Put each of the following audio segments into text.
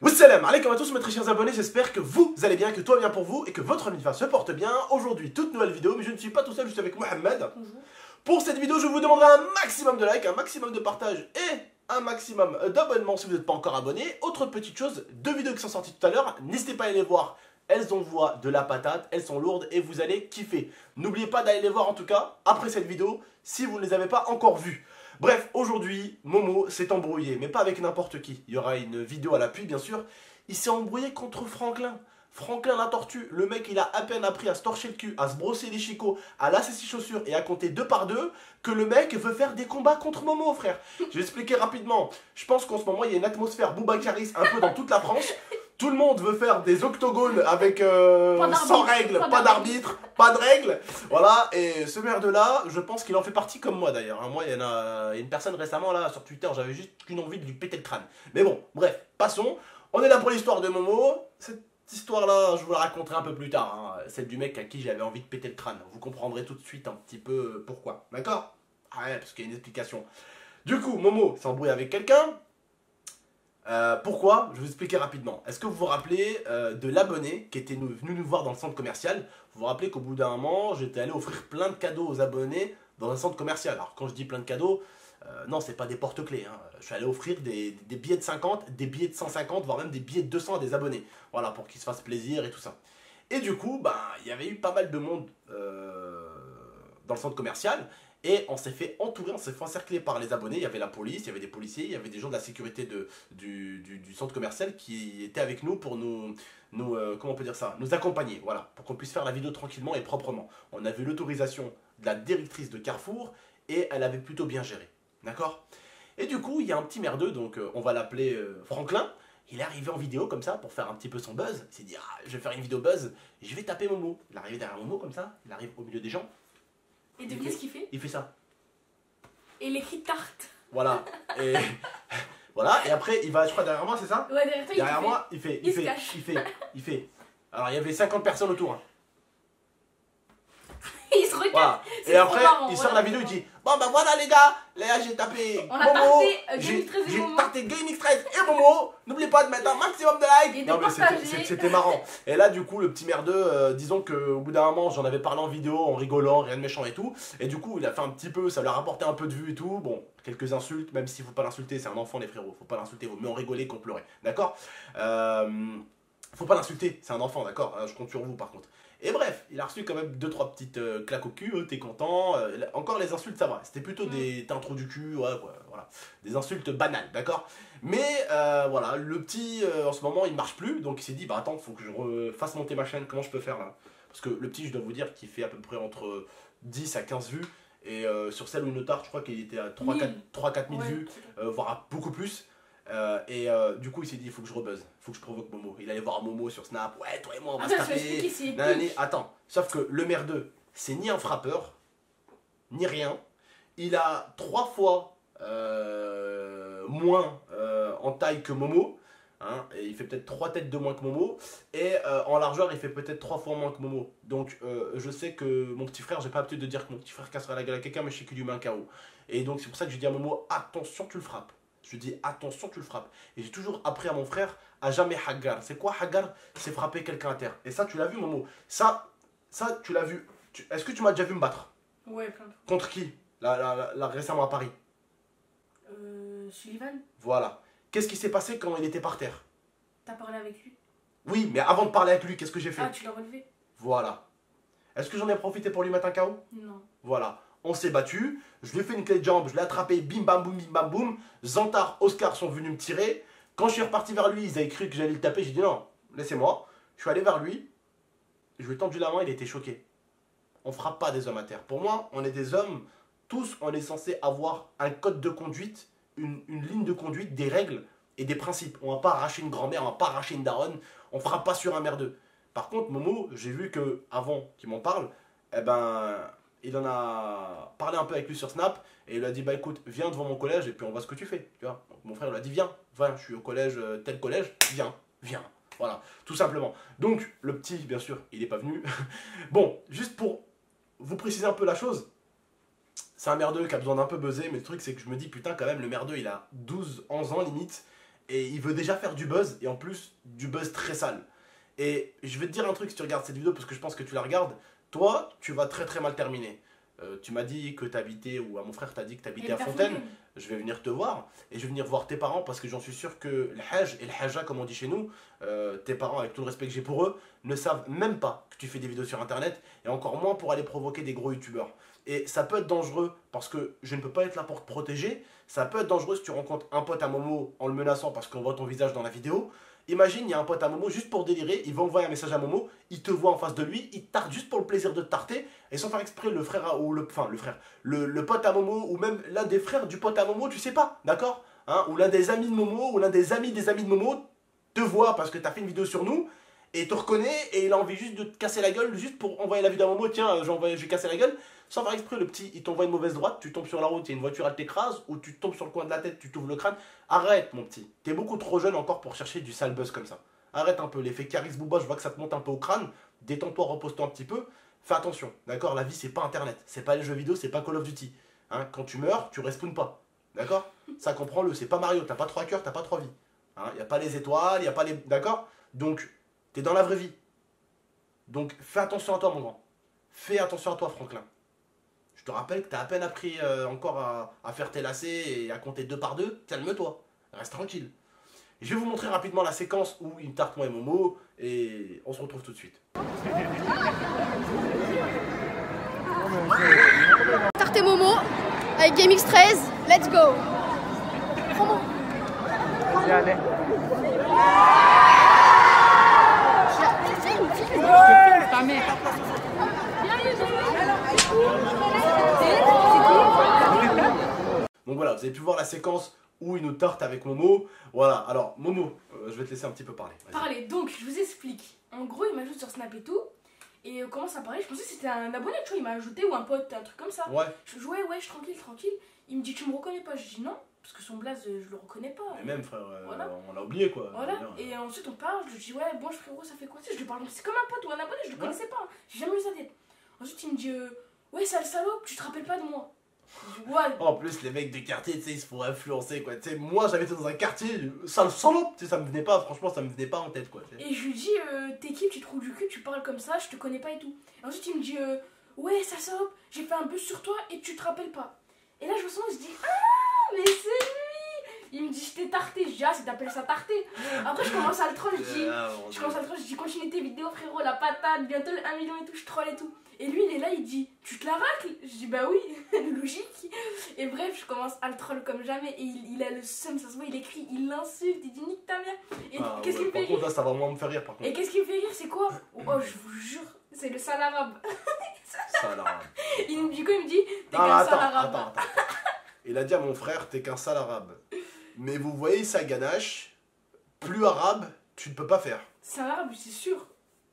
Wassalam alaikum à tous mes très chers abonnés, j'espère que vous allez bien, que tout va bien pour vous et que votre univers se porte bien. Aujourd'hui, toute nouvelle vidéo, mais je ne suis pas tout seul, je suis avec Mohamed. Bonjour. Pour cette vidéo, je vous demanderai un maximum de likes, un maximum de partage et un maximum d'abonnements si vous n'êtes pas encore abonné. Autre petite chose, deux vidéos qui sont sorties tout à l'heure, n'hésitez pas à aller les voir. Elles envoient de la patate, elles sont lourdes et vous allez kiffer. N'oubliez pas d'aller les voir en tout cas après cette vidéo si vous ne les avez pas encore vues. Bref, aujourd'hui, Momo s'est embrouillé, mais pas avec n'importe qui. Il y aura une vidéo à l'appui, bien sûr. Il s'est embrouillé contre Franklin. Franklin la tortue, le mec il a à peine appris à se torcher le cul, à se brosser les chicots, à lasser ses chaussures et à compter 2 par 2 que le mec veut faire des combats contre Momo, frère. Je vais expliquer rapidement. Je pense qu'en ce moment il y a une atmosphère Boubacaris un peu dans toute la France. Tout le monde veut faire des octogones avec sans règles, pas d'arbitre, pas de règles. Voilà, et ce merde là, je pense qu'il en fait partie comme moi d'ailleurs. Moi, il y a une personne récemment là sur Twitter, j'avais juste qu'une envie de lui péter le crâne. Mais bon, bref, passons. On est là pour l'histoire de Momo. Cette histoire là, je vous la raconterai un peu plus tard. Celle du mec à qui j'avais envie de péter le crâne. Vous comprendrez tout de suite un petit peu pourquoi. D'accord? Ouais, parce qu'il y a une explication. Du coup, Momo s'est embrouillé avec quelqu'un. Pourquoi? Je vais vous expliquer rapidement. Est-ce que vous vous rappelez de l'abonné qui était venu nous voir dans le centre commercial? Vous vous rappelez qu'au bout d'un moment, j'étais allé offrir plein de cadeaux aux abonnés dans un centre commercial. Alors quand je dis plein de cadeaux, non, c'est pas des porte-clés. Je suis allé offrir des billets de 50, des billets de 150, voire même des billets de 200 à des abonnés. Voilà, pour qu'ils se fassent plaisir et tout ça. Et du coup, il y avait eu pas mal de monde dans le centre commercial. Et on s'est fait entourer, on s'est fait encercler par les abonnés. Il y avait la police, il y avait des policiers, il y avait des gens de la sécurité du centre commercial qui étaient avec nous pour comment on peut dire ça, nous accompagner, voilà, pour qu'on puisse faire la vidéo tranquillement et proprement. On a vu l'autorisation de la directrice de Carrefour et elle avait plutôt bien géré, d'accord? Et du coup, il y a un petit merdeux, donc on va l'appeler Franklin. Il est arrivé en vidéo comme ça pour faire un petit peu son buzz. Il s'est dit, ah, je vais faire une vidéo buzz, et je vais taper Momo. Il est arrivé derrière Momo comme ça, il arrive au milieu des gens. Et devinez ce qu'il fait? Il fait ça. Et il écrit tarte. Voilà. Et voilà. Et après, il va, je crois, derrière moi, c'est ça? Ouais, derrière toi, derrière moi, il fait. Il fait. Alors, il y avait 50 personnes autour. Il se regarde. Voilà. Et après, il sort la vidéo, il dit, bon bah voilà les gars, j'ai tapé on a Momo, tarté GameX13 j'ai tarté GameX13 et Momo. N'oubliez pas de mettre un maximum de likes. Et de Non mais partager. c'était marrant. Et là du coup le petit merdeux, disons qu'au bout d'un moment j'en avais parlé en vidéo en rigolant, rien de méchant et tout. Et du coup il a fait un petit peu, ça lui a rapporté un peu de vues et tout. Bon, quelques insultes, même s'il faut pas l'insulter, c'est un enfant les frérots. Faut pas l'insulter, vaut mieux en rigoler qu'en pleurer. D'accord? Faut pas l'insulter, c'est un enfant, d'accord? Je compte sur vous par contre. Et bref, il a reçu quand même 2-3 petites claques au cul, t'es content. Encore les insultes, ça va. C'était plutôt des t'as un trou du cul, ouais, quoi, voilà. Des insultes banales, d'accord? Mais voilà, le petit, en ce moment, il marche plus. Donc il s'est dit, bah attends, faut que je refasse monter ma chaîne. Comment je peux faire là? Parce que le petit, je dois vous dire qu'il fait à peu près entre 10 à 15 vues. Et sur celle où une tarte, je crois qu'il était à 3-4 000 vues, voire à beaucoup plus. Du coup il s'est dit il faut que je rebuzz, il faut que je provoque Momo. Il allait voir Momo sur Snap, ouais toi et moi on va se taper. Attends, sauf que le merdeux c'est ni un frappeur, ni rien. Il a 3 fois moins en taille que Momo. Et il fait peut-être 3 têtes de moins que Momo. Et en largeur il fait peut-être 3 fois moins que Momo. Donc je sais que mon petit frère, j'ai pas l'habitude de dire que mon petit frère casserait la gueule à quelqu'un, mais je sais qu'il lui met un KO. Et donc c'est pour ça que je dis à Momo, attention tu le frappes. Je dis attention tu le frappes. Et j'ai toujours appris à mon frère à jamais hagar. C'est quoi hagar? C'est frapper quelqu'un à terre. Et ça tu l'as vu Momo. Ça tu l'as vu. Est-ce que tu m'as déjà vu me battre? Ouais, plein de fois. Contre qui là, récemment à Paris? Sullivan. Voilà. Qu'est-ce qui s'est passé quand il était par terre? T'as parlé avec lui? Oui, mais avant de parler avec lui, qu'est-ce que j'ai fait? Ah, tu l'as relevé? Voilà. Est-ce que j'en ai profité pour lui mettre un KO? Non. Voilà. On s'est battu, je lui ai fait une clé de jambe, je l'ai attrapé, bim bam boum, bim bam boum. Zantar, Oscar sont venus me tirer. Quand je suis reparti vers lui, ils avaient cru que j'allais le taper, j'ai dit non, laissez-moi. Je suis allé vers lui, je lui ai tendu la main, il était choqué. On frappe pas des hommes à terre. Pour moi, on est des hommes, tous on est censé avoir un code de conduite, une ligne de conduite, des règles et des principes. On va pas arracher une grand-mère, on va pas arracher une daronne, on frappe pas sur un merdeux. Par contre, Momo, j'ai vu que avant qu'il m'en parle, eh ben... il en a parlé un peu avec lui sur Snap et il lui a dit bah écoute viens devant mon collège et puis on voit ce que tu fais, tu vois. Donc, mon frère lui a dit viens, je suis au collège, tel collège, viens, voilà, tout simplement. Donc le petit bien sûr il n'est pas venu. Bon, juste pour vous préciser un peu la chose, c'est un merdeux qui a besoin d'un peu buzzer, mais le truc c'est que je me dis putain quand même le merdeux il a 12-11 ans limite Et il veut déjà faire du buzz, et en plus, du buzz très sale. Et je vais te dire un truc si tu regardes cette vidéo, parce que je pense que tu la regardes. Toi, tu vas très très mal terminer. Tu m'as dit que tu habitais, ou à mon frère t'a dit que tu habitais à Fontaine. Je vais venir te voir, et je vais venir voir tes parents, parce que j'en suis sûr que le hajj et le hajja, comme on dit chez nous, tes parents, avec tout le respect que j'ai pour eux, ne savent même pas que tu fais des vidéos sur internet, et encore moins pour aller provoquer des gros youtubeurs. Et ça peut être dangereux, parce que je ne peux pas être là pour te protéger. Ça peut être dangereux si tu rencontres un pote à Momo en le menaçant parce qu'on voit ton visage dans la vidéo. Imagine, il y a un pote à Momo juste pour délirer, il va envoyer un message à Momo, il te voit en face de lui, il tarte juste pour le plaisir de te tarter, et sans faire exprès, le frère, ou le, enfin le frère, le pote à Momo, ou même l'un des frères du pote à Momo, tu sais pas, d'accord, hein, ou l'un des amis de Momo, ou l'un des amis de Momo, te voit parce que tu as fait une vidéo sur nous, et te reconnaît, et il a envie juste de te casser la gueule, juste pour envoyer la vidéo à Momo, tiens, je vais casser la gueule, sans faire exprès, le petit, il t'envoie une mauvaise droite, tu tombes sur la route, il y a une voiture, elle t'écrase, ou tu tombes sur le coin de la tête, tu t'ouvres le crâne. Arrête, mon petit. T'es beaucoup trop jeune encore pour chercher du sale buzz comme ça. Arrête un peu, l'effet Caris Bouba, je vois que ça te monte un peu au crâne. Détends-toi, repose-toi un petit peu. Fais attention, d'accord. La vie, c'est pas Internet, c'est pas les jeux vidéo, c'est pas Call of Duty. Hein, quand tu meurs, tu respawns pas. D'accord. Ça, comprends-le, c'est pas Mario, t'as pas 3 cœurs, t'as pas 3 vies. Hein, y a pas les étoiles, y a pas les. D'accord. Donc, t'es dans la vraie vie. Donc, fais attention à toi, mon grand. Fais attention à toi, Franklin. Je te rappelle que t'as à peine appris encore à faire tes lacets et à compter 2 par 2. Calme-toi, reste tranquille. Je vais vous montrer rapidement la séquence où il tarte moi et Momo et on se retrouve tout de suite. Tarte et Momo avec GameX13, let's go. Promo. Vas-y, allez. Ta mère. Donc voilà, vous avez pu voir la séquence où il nous tarte avec Momo. Voilà, alors Momo, je vais te laisser un petit peu parler. Parlez, donc je vous explique. En gros, il m'ajoute sur Snap et tout. Et comment ça paraît, je pensais que c'était un abonné, tu vois, il m'a ajouté ou un pote, un truc comme ça. Ouais. Je jouais, ouais, je suis tranquille, tranquille. Il me dit, tu me reconnais pas? Je dis non, parce que son blaze, je le reconnais pas. Mais même frère, Voilà. on l'a oublié quoi. Voilà, et ensuite on parle, je lui dis, ouais, bon, frérot, ça fait quoi? Tu sais, je lui parle, c'est comme un pote ou un abonné, je le connaissais pas, j'ai jamais vu sa tête. Ensuite, il me dit, ouais, sale salope, tu te rappelles pas de moi? Je dis, ouais. En plus, les mecs de quartier, tu sais, ils se font influencer quoi. Tu sais, moi j'avais été dans un quartier, sale salope, tu sais, ça me venait pas, franchement, ça me venait pas en tête quoi. Et je lui dis, t'es qui, tu trouves du cul, tu parles comme ça, je te connais pas et tout. Et ensuite, il me dit, ouais, sale salope, j'ai fait un buzz sur toi et tu te rappelles pas. Et là, je me sens, je dis, ah, mais c'est lui! Il me dit, je t'ai tarté. Je dis, ah, c'est t'appelles ça tarté. Après, je commence à le troll, je dis, continue tes vidéos, frérot, la patate, bientôt le 1 million et tout, je troll et tout. Et lui, il est là, il dit, tu te la racles? Je dis, bah oui, logique. Et bref, je commence à le troll comme jamais. Et il a le seum, ça se voit, il écrit, il l'insulte, il dit, nique ta mère. Et qu'est-ce qui me fait rire? Par contre, là, ça va vraiment me faire rire par contre. Et qu'est-ce qui me fait rire, c'est quoi? Oh, je vous jure, c'est le sale arabe. Sale arabe. Du coup, il me dit, t'es qu'un sale arabe. Attends. Il a dit à mon frère, t'es qu'un sale arabe. Mais vous voyez sa ganache, plus arabe, tu ne peux pas faire. Sale arabe, c'est sûr.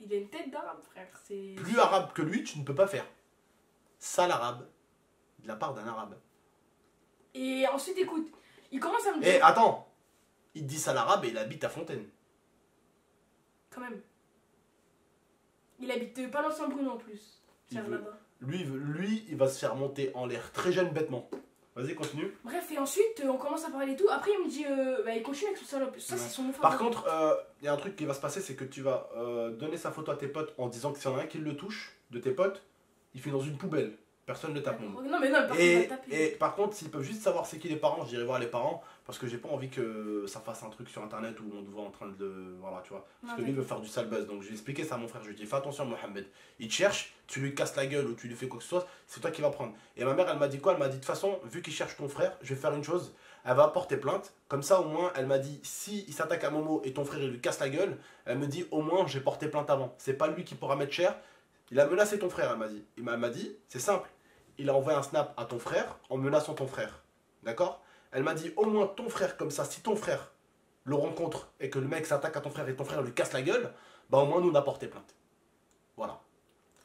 Il a une tête d'arabe, frère. Plus arabe que lui, tu ne peux pas faire. Sale arabe, de la part d'un arabe. Et ensuite, écoute, il commence à me dire... Eh, attends. Il dit sale arabe et il habite à Fontaine. Quand même. Il habite pas dans Saint-Bruno en plus. Là-bas. Lui, il va se faire monter en l'air très jeune bêtement. Vas-y, continue. Bref, et ensuite, on commence à parler et tout. Après, il me dit, bah, il continue avec son salope. Ça, c'est son mot Par contre, il y a un truc qui va se passer, c'est que tu vas donner sa photo à tes potes en disant que s'il y en a un qui le touche, de tes potes, il fait dans une poubelle. Personne ne tape mon. Non, mais non, par contre, il va taper. Et par contre, s'ils peuvent juste savoir c'est qui les parents, j'irai voir les parents, parce que j'ai pas envie que ça fasse un truc sur internet où on te voit en train de le. Voilà, tu vois. Parce que lui, il veut faire du sale buzz. Donc, je vais expliquer ça à mon frère. Je lui dis, fais attention, Mohamed. Il te cherche, tu lui casses la gueule ou tu lui fais quoi que ce soit, c'est toi qui vas prendre. Et ma mère, elle m'a dit quoi? Elle m'a dit, de toute façon, vu qu'il cherche ton frère, je vais faire une chose. Elle va porter plainte. Comme ça, au moins, elle m'a dit, si il s'attaque à Momo et ton frère, il lui casse la gueule, elle me dit, au moins, j'ai porté plainte avant. C'est pas lui qui pourra mettre cher. Il a menacé ton frère, elle m'a dit. Il m'a dit, c'est simple. Il a envoyé un snap à ton frère en menaçant ton frère. D'accord? Elle m'a dit, au moins ton frère, comme ça, si ton frère le rencontre et que le mec s'attaque à ton frère et ton frère lui casse la gueule, bah au moins nous on a porté plainte. Voilà.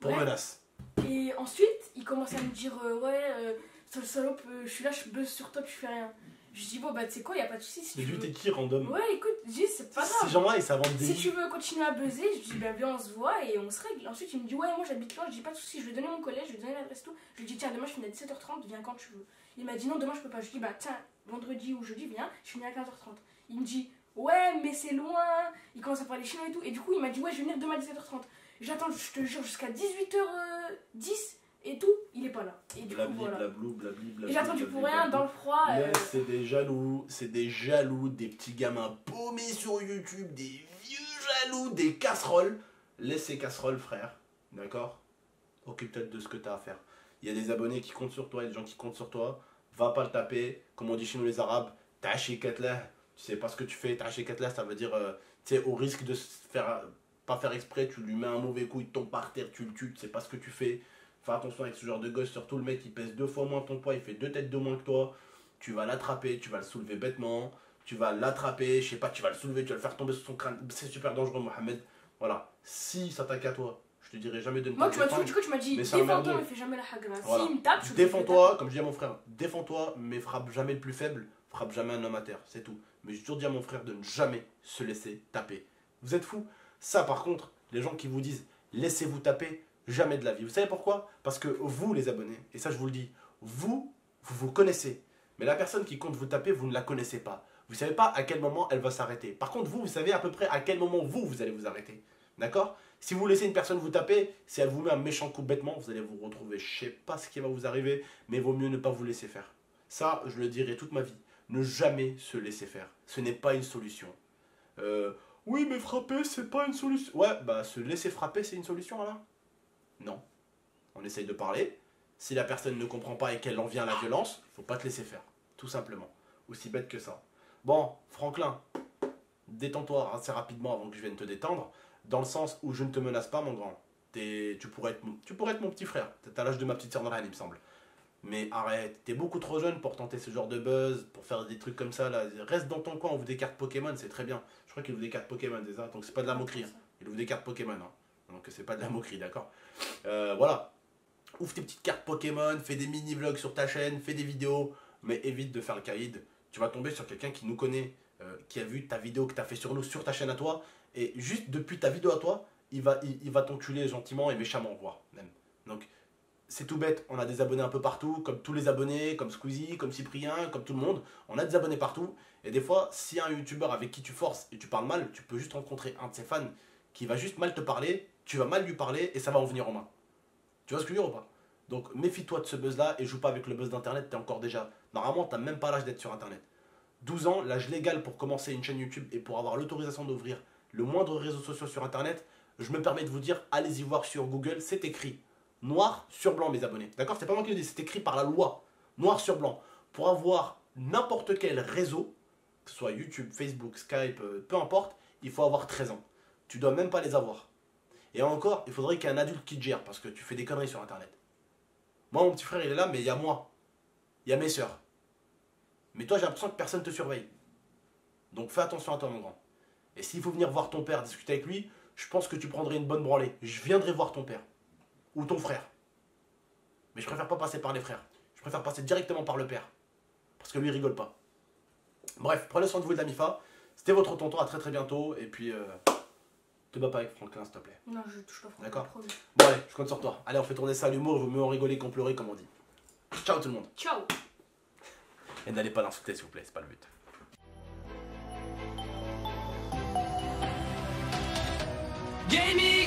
Pour menace. Et ensuite, il commence à me dire, ouais, sale salope, je suis là, je buzz sur toi, je fais rien. Je dis, bon, bah tu sais quoi, y a pas de soucis. Si mais tu lui, veux... t'es qui, random? Ouais, écoute, je dis, c'est pas grave. Ces gens-là, ils s'inventent des... Si tu veux continuer à buzzer, je dis, bah viens, on se voit et on se règle. Ensuite, il me dit, ouais, moi j'habite loin, je dis, pas de soucis, je vais donner mon collège, je vais donner l'adresse, tout. Je lui dis, tiens, demain je finis à 17h30, viens quand tu veux. Il m'a dit, non, demain je peux pas. Je dis, bah tiens, vendredi ou jeudi, viens, je finis à 15h30. Il me dit, ouais, mais c'est loin. Il commence à parler chinois et tout. Et du coup, il m'a dit, ouais, je vais venir demain à 17h30. J'attends, je te jure, jusqu'à 18h10 et tout. Il est pas là. Et du coup, voilà. Et j'ai attendu pour rien dans le froid. C'est des jaloux, des petits gamins paumés sur YouTube, des vieux jaloux, des casseroles. Laisse ces casseroles, frère. D'accord? Occupe-toi de ce que tu as à faire. Il y a des abonnés qui comptent sur toi, il y a des gens qui comptent sur toi. Va pas le taper. Comme on dit chez nous les Arabes, taché katla. Tu sais pas ce que tu fais. Taché katla, ça veut dire, tu sais, au risque de se faire, pas faire exprès, tu lui mets un mauvais coup, il tombe par terre, tu le tues, tu sais pas ce que tu fais. Fais attention avec ce genre de gosse, surtout le mec qui pèse 2 fois moins ton poids, il fait 2 têtes de moins que toi. Tu vas l'attraper, tu vas le soulever bêtement. Tu vas l'attraper, je sais pas, tu vas le soulever, tu vas le faire tomber sur son crâne. C'est super dangereux, Mohamed. Voilà. Si ça t'attaque à toi, je te dirais jamais de ne pas moi, tu m'as dit, défends-toi, mais fais jamais la hagra. Voilà. S'il me tape, je défends-toi, comme je dis à mon frère, défends-toi, mais frappe jamais le plus faible, frappe jamais un homme à terre, c'est tout. Mais j'ai toujours dit à mon frère de ne jamais se laisser taper. Vous êtes fous? Ça, par contre, les gens qui vous disent laissez-vous taper, jamais de la vie. Vous savez pourquoi? Parce que vous, les abonnés, et ça je vous le dis, vous connaissez. Mais la personne qui compte vous taper, vous ne la connaissez pas. Vous ne savez pas à quel moment elle va s'arrêter. Par contre, vous savez à peu près à quel moment vous allez vous arrêter. D'accord? Si vous laissez une personne vous taper, si elle vous met un méchant coup bêtement, vous allez vous retrouver. Je sais pas ce qui va vous arriver, mais il vaut mieux ne pas vous laisser faire. Ça, je le dirai toute ma vie. Ne jamais se laisser faire. Ce n'est pas une solution. Oui, mais frapper, c'est pas une solution. Ouais, bah se laisser frapper, c'est une solution, alors? Non. On essaye de parler. Si la personne ne comprend pas et qu'elle en vient à la violence, faut pas te laisser faire. Tout simplement. Aussi bête que ça. Bon, Franklin, détends-toi assez rapidement avant que je vienne te détendre. Dans le sens où je ne te menace pas, mon grand. Tu pourrais être mon petit frère. T'es à l'âge de ma petite sœur Norhan, il me semble. Mais arrête, t'es beaucoup trop jeune pour tenter ce genre de buzz, pour faire des trucs comme ça. Là. Reste dans ton coin, ouvre des cartes Pokémon, c'est très bien. Je crois qu'il ouvre des cartes Pokémon, c'est ça. Donc c'est pas de la moquerie. Hein. Il ouvre des cartes Pokémon. Hein. Donc c'est pas de la moquerie, d'accord. Voilà. Ouvre tes petites cartes Pokémon, fais des mini-vlogs sur ta chaîne, fais des vidéos, mais évite de faire le caïd. Tu vas tomber sur quelqu'un qui nous connaît, qui a vu ta vidéo que tu as fait sur nous, sur ta chaîne à toi, et juste depuis ta vidéo à toi, il va t'enculer gentiment et méchamment, voire même. Donc, c'est tout bête, on a des abonnés un peu partout, comme tous les abonnés, comme Squeezie, comme Cyprien, comme tout le monde. On a des abonnés partout, et des fois, si un youtubeur avec qui tu forces et tu parles mal, tu peux juste rencontrer un de ses fans qui va juste mal te parler, tu vas mal lui parler et ça va en venir en main. Tu vois ce que je veux dire ou pas? Donc méfie-toi de ce buzz-là et joue pas avec le buzz d'Internet, t'es encore déjà... Normalement, t'as même pas l'âge d'être sur Internet. 12 ans, l'âge légal pour commencer une chaîne YouTube et pour avoir l'autorisation d'ouvrir le moindre réseau social sur Internet, je me permets de vous dire, allez-y voir sur Google, c'est écrit noir sur blanc, mes abonnés. D'accord? C'est pas moi qui le dis, c'est écrit par la loi, noir sur blanc. Pour avoir n'importe quel réseau, que ce soit YouTube, Facebook, Skype, peu importe, il faut avoir 13 ans. Tu dois même pas les avoir. Et encore, il faudrait qu'il y ait un adulte qui te gère parce que tu fais des conneries sur Internet. Moi, mon petit frère, il est là, mais il y a moi. Il y a mes sœurs. Mais toi, j'ai l'impression que personne ne te surveille. Donc fais attention à toi, mon grand. Et s'il faut venir voir ton père, discuter avec lui, je pense que tu prendrais une bonne branlée. Je viendrai voir ton père. Ou ton frère. Mais je préfère pas passer par les frères. Je préfère passer directement par le père. Parce que lui, il rigole pas. Bref, prenez soin de vous et de la MIFA. C'était votre tonton, à très très bientôt. Et puis... te bats pas avec Franklin, s'il te plaît. Non, je touche pas Franklin. D'accord. Bon, allez, je compte sur toi. Allez, on fait tourner ça à l'humour. Il vaut mieux en rigoler qu'en pleurer, comme on dit. Ciao tout le monde. Ciao. Et n'allez pas l'insulter, s'il vous plaît, c'est pas le but. Gaming